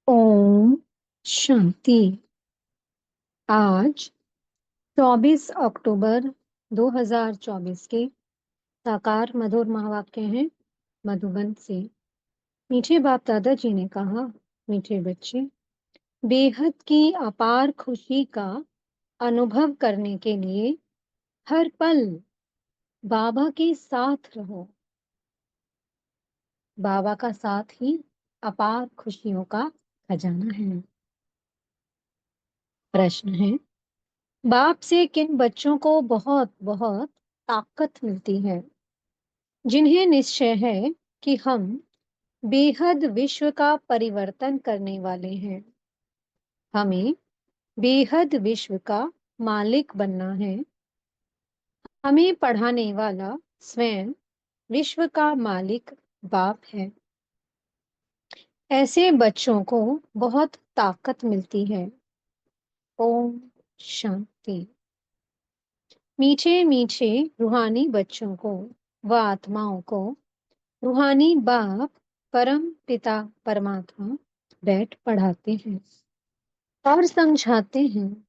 ओम शांति। आज 24 अक्टूबर 2024 के साकार मधुर महावाक्य हैं मधुबन से। मीठे बाप दादाजी ने कहा, मीठे बच्चे, बेहद की अपार खुशी का अनुभव करने के लिए हर पल बाबा के साथ रहो। बाबा का साथ ही अपार खुशियों का खजाना है। प्रश्न है, बाप से किन बच्चों को बहुत बहुत ताकत मिलती है, जिन्हें निश्चय है कि हम बेहद विश्व का परिवर्तन करने वाले हैं। हमें बेहद विश्व का मालिक बनना है। हमें पढ़ाने वाला स्वयं विश्व का मालिक बाप है। ऐसे बच्चों को बहुत ताकत मिलती है। ओम शांति। मीठे मीठे रूहानी बच्चों को व आत्माओं को रूहानी बाप परम पिता परमात्मा बैठ पढ़ाते हैं और समझाते हैं,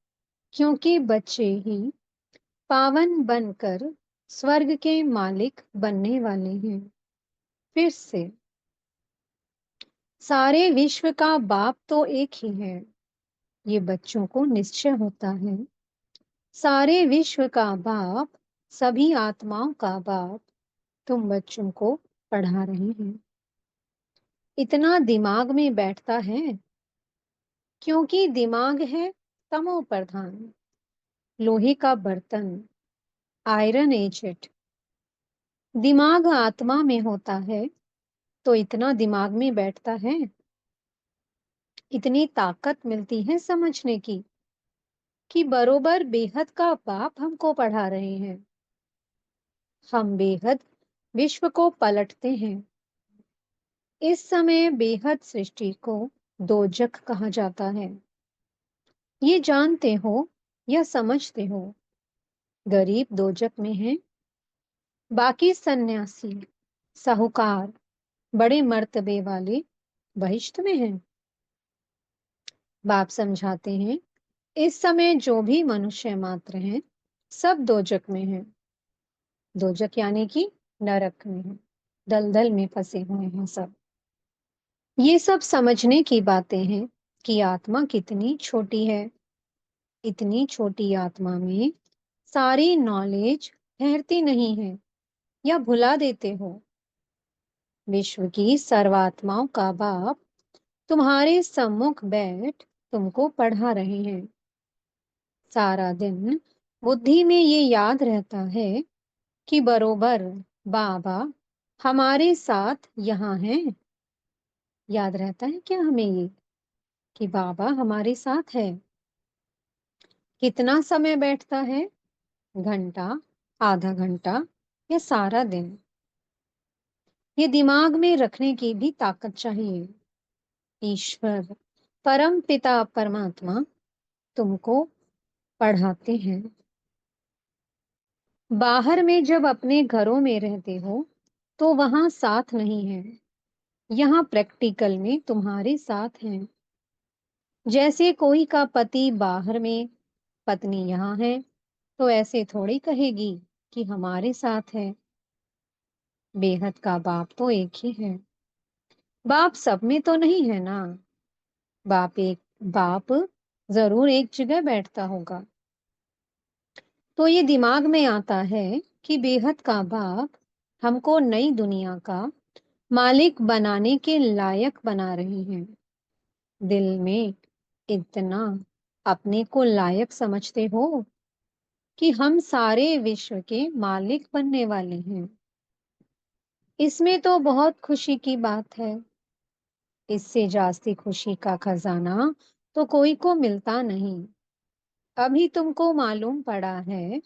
क्योंकि बच्चे ही पावन बनकर स्वर्ग के मालिक बनने वाले हैं। फिर से, सारे विश्व का बाप तो एक ही है, ये बच्चों को निश्चय होता है। सारे विश्व का बाप, सभी आत्माओं का बाप तुम बच्चों को पढ़ा रहे हैं। इतना दिमाग में बैठता है क्योंकि दिमाग है तमो प्रधान, लोहे का बर्तन, आयरन एजेट। दिमाग आत्मा में होता है तो इतना दिमाग में बैठता है, इतनी ताकत मिलती है समझने की कि बरोबर बेहद का बाप हमको पढ़ा रहे हैं। हम बेहद विश्व को पलटते हैं। इस समय बेहद सृष्टि को दोजख कहा जाता है। ये जानते हो या समझते हो? गरीब दोजक में है, बाकी सन्यासी, साहूकार, बड़े मर्तबे वाले बहिश्त में हैं। बाप समझाते हैं, इस समय जो भी मनुष्य मात्र हैं, सब दोजक में हैं। दोजक यानी कि नरक में है, दलदल में फंसे हुए हैं सब। ये सब समझने की बातें हैं कि आत्मा कितनी छोटी है। इतनी छोटी आत्मा में सारी नॉलेज ठहरती नहीं है या भुला देते हो। विश्व की सर्वात्माओं का बाप तुम्हारे सम्मुख बैठ तुमको पढ़ा रहे हैं। सारा दिन बुद्धि में ये याद रहता है कि बरोबर बाबा हमारे साथ यहाँ हैं। याद रहता है क्या हमें ये कि बाबा हमारे साथ है? कितना समय बैठता है? घंटा, आधा घंटा या सारा दिन? ये दिमाग में रखने की भी ताकत चाहिए। ईश्वर परम पिता परमात्मा तुमको पढ़ाते हैं। बाहर में जब अपने घरों में रहते हो तो वहां साथ नहीं है, यहाँ प्रैक्टिकल में तुम्हारे साथ हैं। जैसे कोई का पति बाहर में, पत्नी यहाँ है, तो ऐसे थोड़ी कहेगी कि हमारे साथ है। बेहद का बाप तो एक ही है। बाप सब में तो नहीं है ना। बाप जरूर एक जगह बैठता होगा। तो ये दिमाग में आता है कि बेहद का बाप हमको नई दुनिया का मालिक बनाने के लायक बना रहे हैं। दिल में इतना अपने को लायक समझते हो कि हम सारे विश्व के मालिक बनने वाले हैं। इसमें तो बहुत खुशी की बात है। इससे जास्ती खुशी का खजाना तो कोई को मिलता नहीं। अभी तुमको मालूम पड़ा है,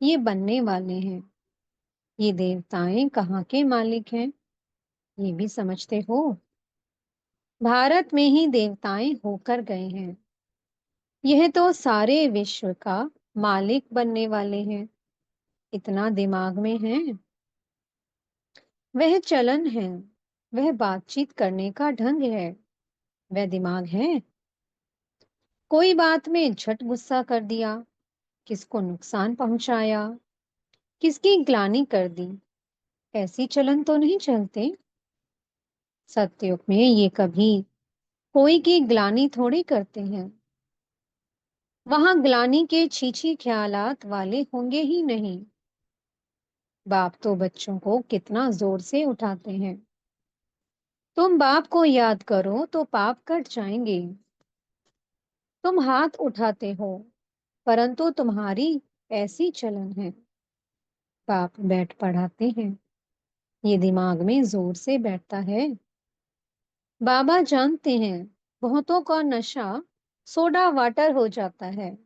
ये बनने वाले हैं। ये देवताएं कहाँ के मालिक हैं, ये भी समझते हो? भारत में ही देवताएं होकर गए हैं। यह तो सारे विश्व का मालिक बनने वाले हैं। इतना दिमाग में है। वह चलन है, वह बातचीत करने का ढंग है। वह दिमाग है। कोई बात में झट गुस्सा कर दिया, किसको नुकसान पहुंचाया, किसकी ग्लानि कर दी, ऐसी चलन तो नहीं चलते। सत्युग में ये कभी कोई की ग्लानि थोड़ी करते हैं। वहां ग्लानि के छीछी ख्यालात वाले होंगे ही नहीं। बाप तो बच्चों को कितना जोर से उठाते हैं। तुम बाप को याद करो तो पाप कट जाएंगे। तुम हाथ उठाते हो, परंतु तुम्हारी ऐसी चलन है। बाप बैठ पढ़ाते हैं, ये दिमाग में जोर से बैठता है। बाबा जानते हैं बहुतों का नशा सोडा वाटर हो जाता है।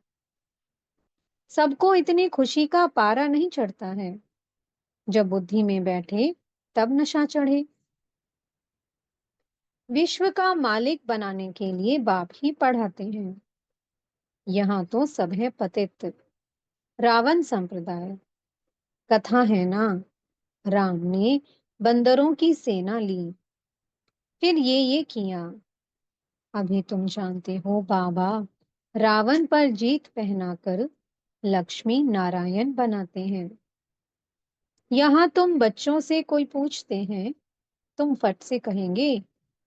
सबको इतनी खुशी का पारा नहीं चढ़ता है। जब बुद्धि में बैठे तब नशा चढ़े। विश्व का मालिक बनाने के लिए बाप ही पढ़ाते हैं। यहाँ तो सब है पतित। रावण संप्रदाय कथा है ना। राम ने बंदरों की सेना ली, फिर ये किया। अभी तुम जानते हो बाबा रावण पर जीत पहनाकर लक्ष्मी नारायण बनाते हैं। यहाँ तुम बच्चों से कोई पूछते हैं, तुम फट से कहेंगे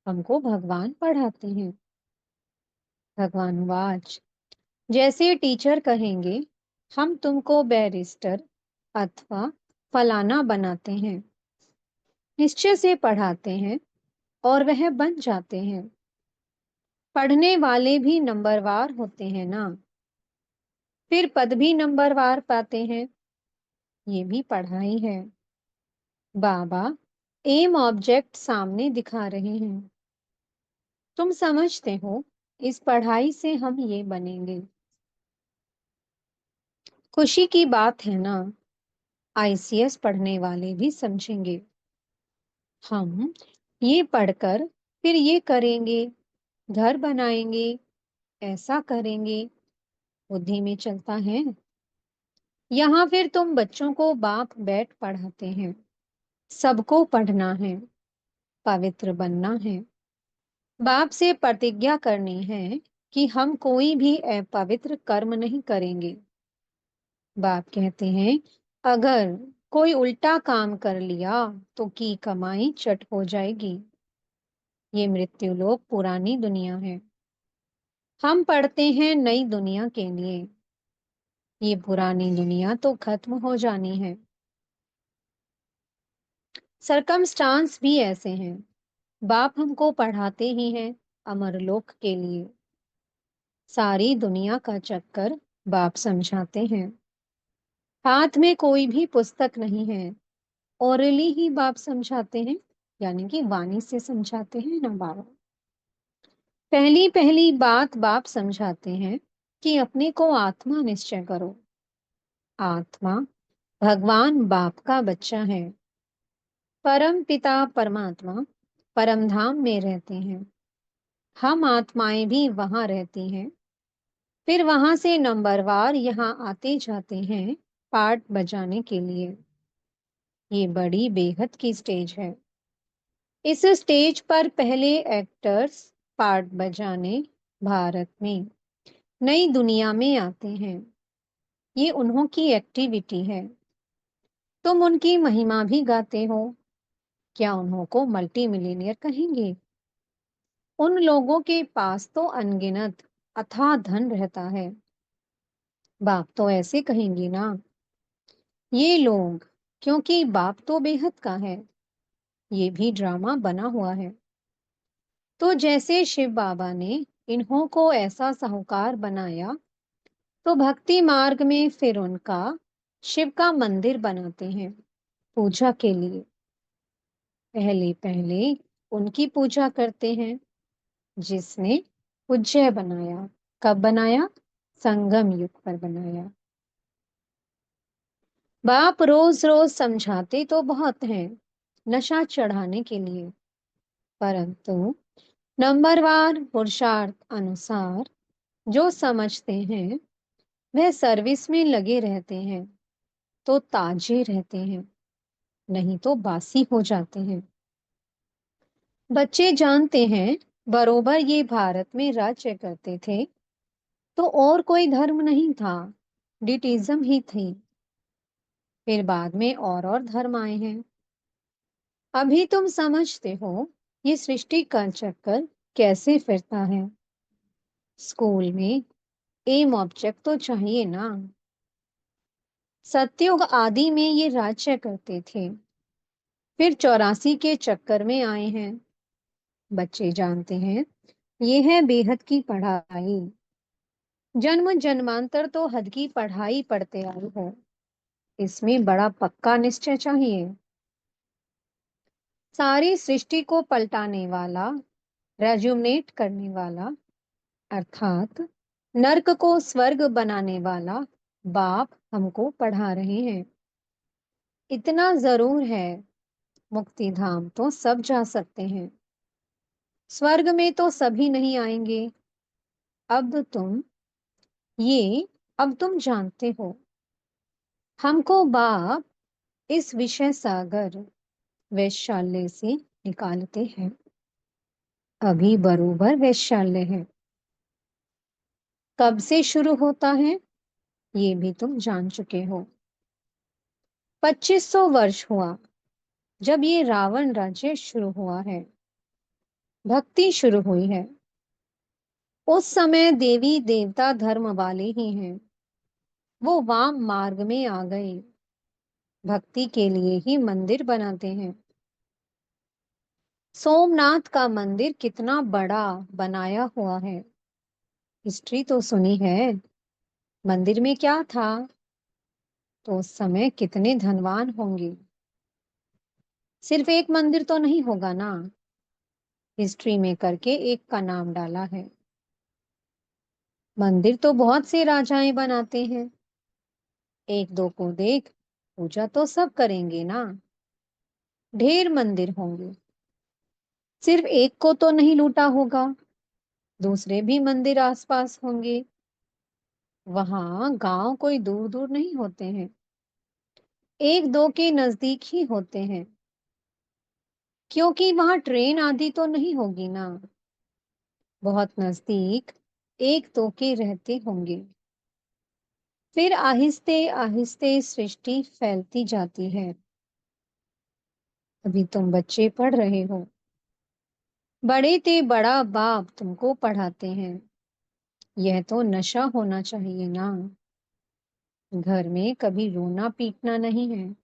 हमको भगवान पढ़ाते हैं। भगवान वाच जैसे टीचर कहेंगे हम तुमको बैरिस्टर अथवा फलाना बनाते हैं। निश्चय से पढ़ाते हैं और वह बन जाते हैं। पढ़ने वाले भी नंबरवार होते हैं ना, फिर पद भी नंबरवार पाते हैं। ये भी पढ़ाई है। बाबा एम ऑब्जेक्ट सामने दिखा रहे हैं। तुम समझते हो इस पढ़ाई से हम ये बनेंगे। खुशी की बात है ना, आईसीएस पढ़ने वाले भी समझेंगे। हम ये पढ़कर फिर ये करेंगे, घर बनाएंगे, ऐसा करेंगे। बुद्धि में चलता है। यहाँ फिर तुम बच्चों को बाप बैठ पढ़ाते हैं। सबको पढ़ना है, पवित्र बनना है। बाप से प्रतिज्ञा करनी है कि हम कोई भी अपवित्र कर्म नहीं करेंगे। बाप कहते हैं अगर कोई उल्टा काम कर लिया तो की कमाई चट हो जाएगी। ये मृत्यु लोक पुरानी दुनिया है। हम पढ़ते हैं नई दुनिया के लिए। ये पुरानी दुनिया तो खत्म हो जानी है। सरकमस्टांस भी ऐसे हैं। बाप हमको पढ़ाते ही हैं अमरलोक के लिए। सारी दुनिया का चक्कर बाप समझाते हैं। हाथ में कोई भी पुस्तक नहीं है, ओरली ही बाप समझाते हैं, यानी कि वाणी से समझाते हैं ना बाबा। पहली पहली बात बाप समझाते हैं कि अपने को आत्मा निश्चय करो। आत्मा भगवान बाप का बच्चा है। परम पिता परमात्मा परम धाम में रहते हैं। हम आत्माएं भी वहां रहती हैं। फिर वहां से नंबरवार यहाँ आते जाते हैं पार्ट बजाने के लिए। ये बड़ी बेहद की स्टेज है। इस स्टेज पर पहले एक्टर्स पार्ट बजाने भारत में नई दुनिया में आते हैं। ये उन्हों की एक्टिविटी है। तुम उनकी महिमा भी गाते हो। क्या उन्हों को मल्टी मिलीनियर कहेंगे? उन लोगों के पास तो अनगिनत अथाह धन रहता है। बाप तो ऐसे कहेंगे ना, ये लोग, क्योंकि बाप तो बेहद का है। ये भी ड्रामा बना हुआ है। तो जैसे शिव बाबा ने इन्हों को ऐसा साहूकार बनाया, तो भक्ति मार्ग में फिर उनका शिव का मंदिर बनाते हैं पूजा के लिए। पहले पहले उनकी पूजा करते हैं जिसने उज्जय बनाया। कब बनाया? संगम युग पर बनाया। बाप रोज रोज समझाते तो बहुत हैं नशा चढ़ाने के लिए, परंतु नंबरवार पुरुषार्थ अनुसार जो समझते हैं वह सर्विस में लगे रहते हैं तो ताजे रहते हैं, नहीं तो बासी हो जाते हैं। बच्चे जानते हैं बरोबर ये भारत में राज्य करते थे तो और कोई धर्म नहीं था, डिटिज्म ही थी। फिर बाद में और धर्म आए हैं। अभी तुम समझते हो ये सृष्टि का चक्कर कैसे फिरता है। स्कूल में एम ऑब्जेक्ट तो चाहिए ना। सतयुग आदि में ये राज्य करते थे, फिर 84 के चक्कर में आए हैं। बच्चे जानते हैं ये है बेहद की पढ़ाई। जन्म जन्मांतर तो हद की पढ़ाई पढ़ते आए हो, इसमें बड़ा पक्का निश्चय चाहिए। सारी सृष्टि को पलटाने वाला, रेजुमनेट करने वाला, अर्थात नर्क को स्वर्ग बनाने वाला बाप हमको पढ़ा रहे हैं। इतना जरूर है, मुक्ति धाम तो सब जा सकते हैं, स्वर्ग में तो सभी नहीं आएंगे। अब तुम ये अब तुम जानते हो, हमको बाप इस विषय सागर वैशाल्य से निकालते हैं। अभी बरोबर वैशाल्य है। कब से शुरू होता है ये भी तुम जान चुके हो। 2500 वर्ष हुआ जब ये रावण राज्य शुरू हुआ है, भक्ति शुरू हुई है। उस समय देवी देवता धर्म वाले ही हैं, वो वाम मार्ग में आ गए, भक्ति के लिए ही मंदिर बनाते हैं। सोमनाथ का मंदिर कितना बड़ा बनाया हुआ है, हिस्ट्री तो सुनी है। मंदिर में क्या था, तो उस समय कितने धनवान होंगे। सिर्फ एक मंदिर तो नहीं होगा ना, हिस्ट्री में करके एक का नाम डाला है। मंदिर तो बहुत से राजाएं बनाते हैं, एक दो को देख पूजा तो सब करेंगे ना। ढेर मंदिर होंगे, सिर्फ एक को तो नहीं लूटा होगा, दूसरे भी मंदिर आसपास होंगे। वहां गांव कोई दूर दूर नहीं होते हैं, एक दो के नजदीक ही होते हैं, क्योंकि वहां ट्रेन आदि तो नहीं होगी ना। बहुत नजदीक एक दो के रहते होंगे। फिर आहिस्ते आहिस्ते सृष्टि फैलती जाती है। अभी तुम बच्चे पढ़ रहे हो, बड़े ते बड़ा बाप तुमको पढ़ाते हैं। यह तो नशा होना चाहिए ना। घर में कभी रोना पीटना नहीं है,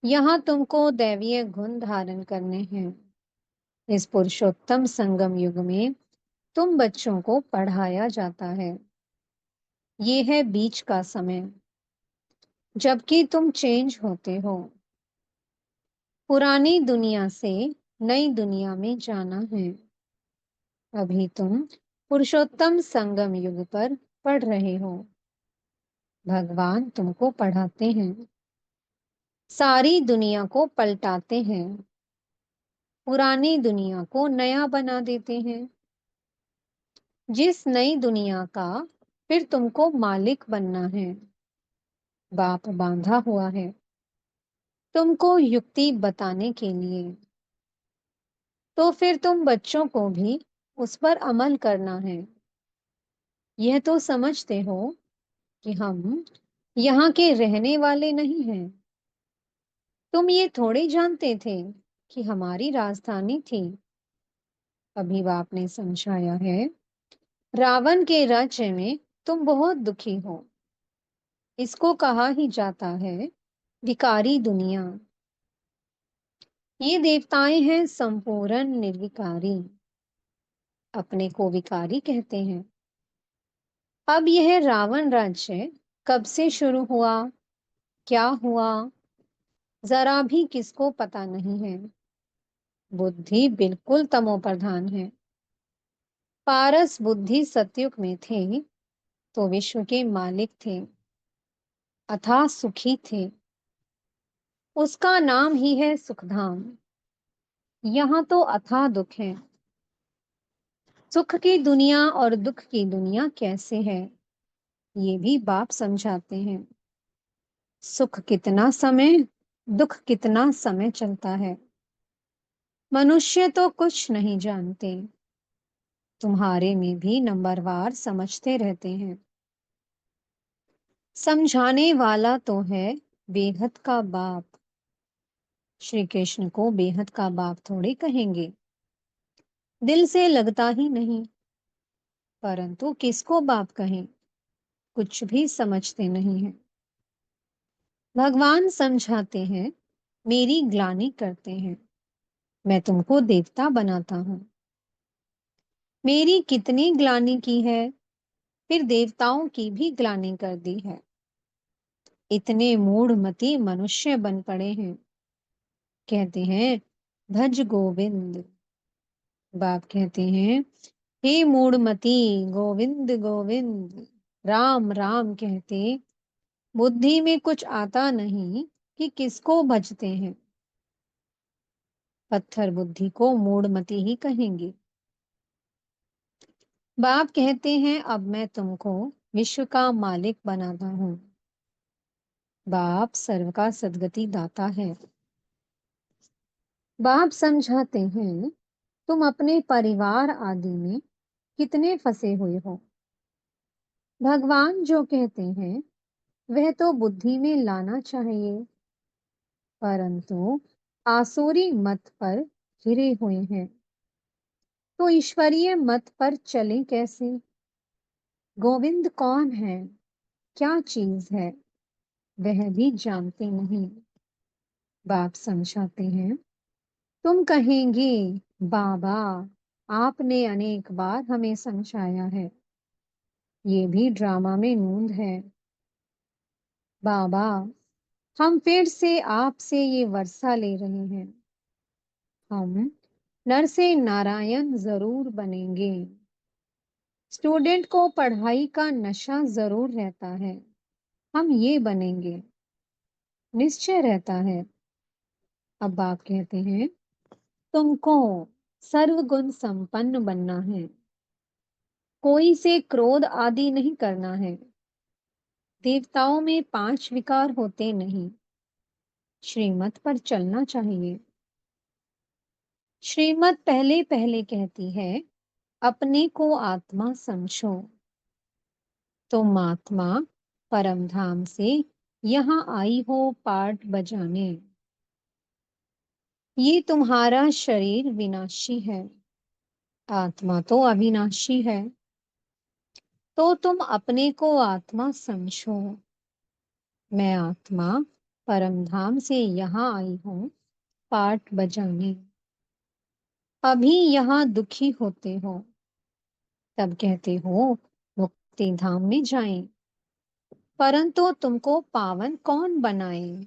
यहाँ तुमको दैवीय गुण धारण करने हैं। इस पुरुषोत्तम संगम युग में तुम बच्चों को पढ़ाया जाता है। ये है बीच का समय, जबकि तुम चेंज होते हो। पुरानी दुनिया से नई दुनिया में जाना है। अभी तुम पुरुषोत्तम संगम युग पर पढ़ रहे हो, भगवान तुमको पढ़ाते हैं, सारी दुनिया को पलटाते हैं, पुरानी दुनिया को नया बना देते हैं। जिस नई दुनिया का फिर तुमको मालिक बनना है, बाप बांधा हुआ है तुमको युक्ति बताने के लिए। तो फिर तुम बच्चों को भी उस पर अमल करना है। यह तो समझते हो कि हम यहाँ के रहने वाले नहीं हैं। तुम ये थोड़े जानते थे कि हमारी राजधानी थी। अभी बाप ने समझाया है, रावण के राज्य में तुम बहुत दुखी हो। इसको कहा ही जाता है विकारी दुनिया। ये देवताएं हैं संपूर्ण निर्विकारी, अपने को विकारी कहते हैं। अब यह रावण राज्य कब से शुरू हुआ, क्या हुआ, जरा भी किसको पता नहीं है। बुद्धि बिल्कुल तमोप्रधान है। पारस बुद्धि सतयुग में थे तो विश्व के मालिक थे, अथाह सुखी थे। उसका नाम ही है सुखधाम। यहाँ तो अथाह दुख है। सुख की दुनिया और दुख की दुनिया कैसे है, ये भी बाप समझाते हैं। सुख कितना समय, दुख कितना समय चलता है। मनुष्य तो कुछ नहीं जानते, तुम्हारे में भी नंबरवार समझते रहते हैं। समझाने वाला तो है बेहद का बाप। श्री कृष्ण को बेहद का बाप थोड़े कहेंगे, दिल से लगता ही नहीं। परंतु किसको बाप कहें, कुछ भी समझते नहीं है। भगवान समझाते हैं, मेरी ग्लानि करते हैं, मैं तुमको देवता बनाता हूं। मेरी कितनी ग्लानि की है, फिर देवताओं की भी ग्लानि कर दी है। इतने मूढ़मती मनुष्य बन पड़े हैं। कहते हैं भज गोविंद, बाप कहते हैं हे मूढ़मती, गोविंद गोविंद, राम राम कहते बुद्धि में कुछ आता नहीं कि किसको भजते हैं। पत्थर बुद्धि को मूढ़मती ही कहेंगे। बाप कहते हैं अब मैं तुमको विश्व का मालिक बनाता हूं। बाप सर्व का सद्गति दाता है। बाप समझाते हैं तुम अपने परिवार आदि में कितने फंसे हुए हो। भगवान जो कहते हैं वह तो बुद्धि में लाना चाहिए, परंतु आसुरी मत पर घिरे हुए हैं, तो ईश्वरीय मत पर चले कैसे। गोविंद कौन है, क्या चीज है, वह भी जानते नहीं। बाप समझाते हैं तुम कहेंगे बाबा आपने अनेक बार हमें समझाया है, ये भी ड्रामा में नूंद है। बाबा हम फिर से आपसे ये वर्षा ले रहे हैं, हम नर से नारायण जरूर बनेंगे। स्टूडेंट को पढ़ाई का नशा जरूर रहता है, हम ये बनेंगे, निश्चय रहता है। अब बाप कहते हैं तुमको सर्वगुण संपन्न बनना है, कोई से क्रोध आदि नहीं करना है। देवताओं में 5 विकार होते नहीं, श्रीमत पर चलना चाहिए। श्रीमत पहले पहले कहती है अपने को आत्मा समझो। तुम आत्मा परम धाम से यहाँ आई हो पाठ बजाने। ये तुम्हारा शरीर विनाशी है, आत्मा तो अविनाशी है। तो तुम अपने को आत्मा समझो। मैं आत्मा परम धाम से यहाँ आई हूँ पाठ बजाने। अभी यहाँ दुखी होते हो, तब कहते हो मुक्ति धाम में जाएं। परंतु तुमको पावन कौन बनाए,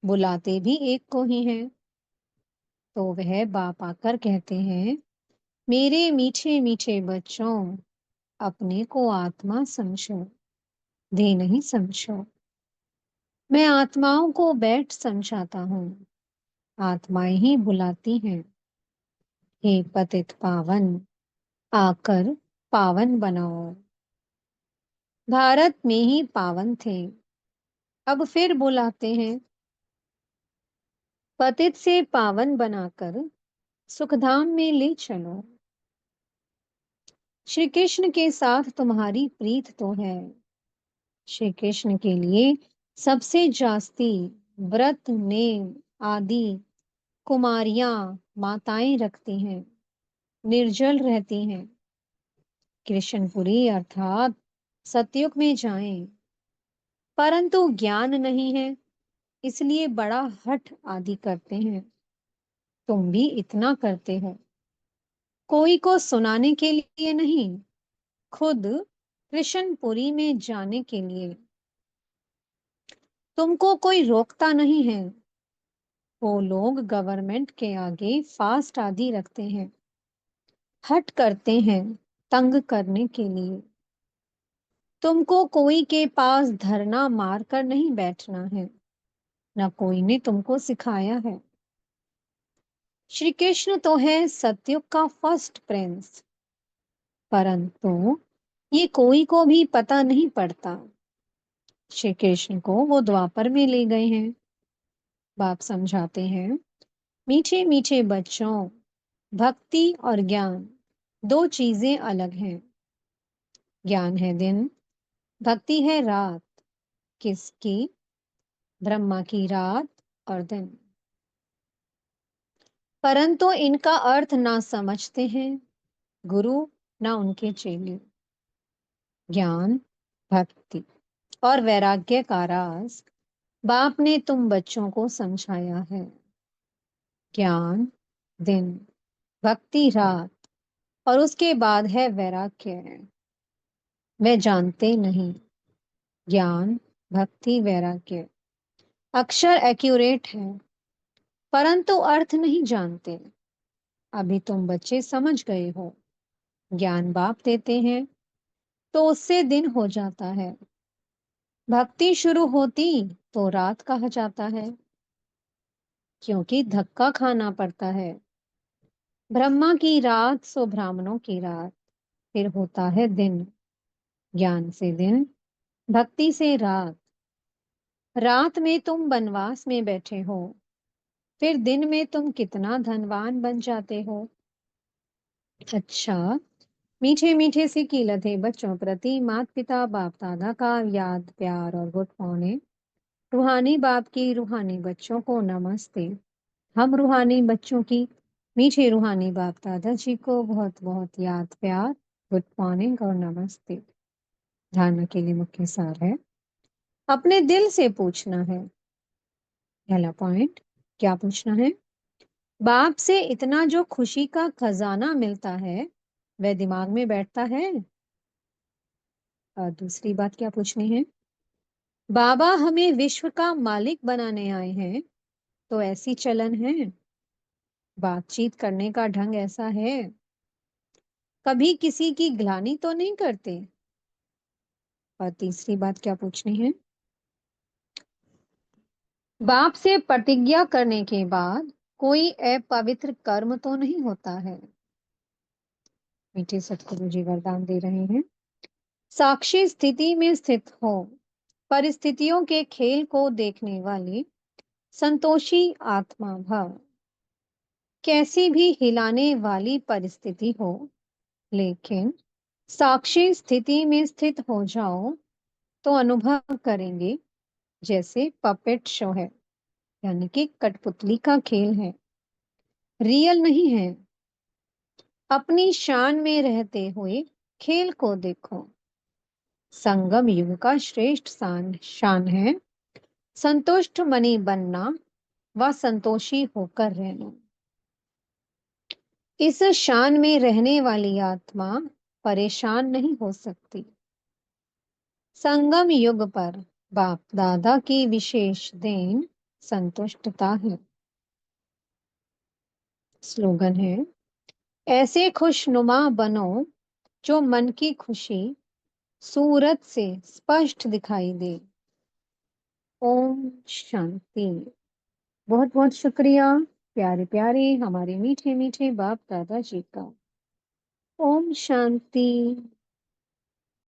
बुलाते भी एक को ही है। तो वह बाप आकर कहते हैं मेरे मीठे मीठे बच्चों, अपने को आत्मा समझो, देह नहीं समझो। मैं आत्माओं को बैठ समझाता हूँ, आत्माएं ही बुलाती हैं। हे पतित पावन, आकर पावन बनाओ। भारत में ही पावन थे, अब फिर बुलाते हैं। पतित से पावन बनाकर सुखधाम में ले चलो। श्री कृष्ण के साथ तुम्हारी प्रीत तो है। श्री कृष्ण के लिए सबसे जास्ती व्रत नेम आदि कुमारियां माताएं रखती हैं, निर्जल रहती हैं। कृष्णपुरी अर्थात सतयुग में जाएं, परंतु ज्ञान नहीं है, इसलिए बड़ा हठ आदि करते हैं। तुम भी इतना करते हो, कोई को सुनाने के लिए नहीं, खुद कृष्णपुरी में जाने के लिए। तुमको कोई रोकता नहीं है। वो लोग गवर्नमेंट के आगे फास्ट आदि रखते हैं, हट करते हैं तंग करने के लिए। तुमको कोई के पास धरना मार कर नहीं बैठना है, न कोई ने तुमको सिखाया है। श्री कृष्ण तो है सतयुग का फर्स्ट प्रिंस, परंतु ये कोई को भी पता नहीं पड़ता। श्री कृष्ण को वो द्वापर में ले गए हैं। बाप समझाते हैं मीठे मीठे बच्चों, भक्ति और ज्ञान दो चीजें अलग हैं। ज्ञान है दिन, भक्ति है रात। किसकी? ब्रह्मा की रात और दिन। परंतु इनका अर्थ ना समझते हैं गुरु ना उनके चेले। ज्ञान, भक्ति और वैराग्य का राज बाप ने तुम बच्चों को समझाया है। ज्ञान दिन, भक्ति रात और उसके बाद है वैराग्य। वे जानते नहीं। ज्ञान, भक्ति, वैराग्य अक्षर एक्यूरेट है, परंतु अर्थ नहीं जानते। अभी तुम बच्चे समझ गए हो। ज्ञान बाप देते हैं तो उससे दिन हो जाता है। भक्ति शुरू होती तो रात कहा जाता है, क्योंकि धक्का खाना पड़ता है। ब्रह्मा की रात सो ब्राह्मणों की रात, फिर होता है दिन। ज्ञान से दिन, भक्ति से रात। रात में तुम वनवास में बैठे हो, फिर दिन में तुम कितना धनवान बन जाते हो। अच्छा, मीठे मीठे से कीलते बच्चों प्रति माता पिता बाप दादा का याद प्यार और गुड मॉर्निंग। रूहानी बाप की रूहानी बच्चों को नमस्ते। हम रूहानी बच्चों की मीठे रूहानी बाप दादा जी को बहुत बहुत याद प्यार, गुड मॉर्निंग और नमस्ते। धारणा के लिए मुख्य सार है, अपने दिल से पूछना है। पहला पॉइंट, क्या पूछना है? बाप से इतना जो खुशी का खजाना मिलता है वह दिमाग में बैठता है? और दूसरी बात क्या पूछनी है? बाबा हमें विश्व का मालिक बनाने आए हैं, तो ऐसी चलन है? बातचीत करने का ढंग ऐसा है? कभी किसी की ग्लानि तो नहीं करते? और तीसरी बात क्या पूछनी है? बाप से प्रतिज्ञा करने के बाद कोई अपवित्र कर्म तो नहीं होता है? मीठे सतगुरु जी वरदान दे रहे हैं, साक्षी स्थिति में स्थित हो, परिस्थितियों के खेल को देखने वाली संतोषी आत्मा भव। कैसी भी हिलाने वाली परिस्थिति हो, लेकिन साक्षी स्थिति में स्थित हो जाओ तो अनुभव करेंगे जैसे पपेट शो है, यानी कि कठपुतली का खेल है, रियल नहीं है। अपनी शान में रहते हुए खेल को देखो। संगम युग का श्रेष्ठ शान है संतुष्ट मणि बनना व संतोषी होकर रहना। इस शान में रहने वाली आत्मा परेशान नहीं हो सकती। संगम युग पर बाप दादा की विशेष देन संतुष्टता है। स्लोगन है, ऐसे खुशनुमा बनो जो मन की खुशी सूरत से स्पष्ट दिखाई दे। ओम शांति। बहुत बहुत शुक्रिया प्यारे प्यारे हमारे मीठे मीठे बाप दादा जी का। ओम शांति।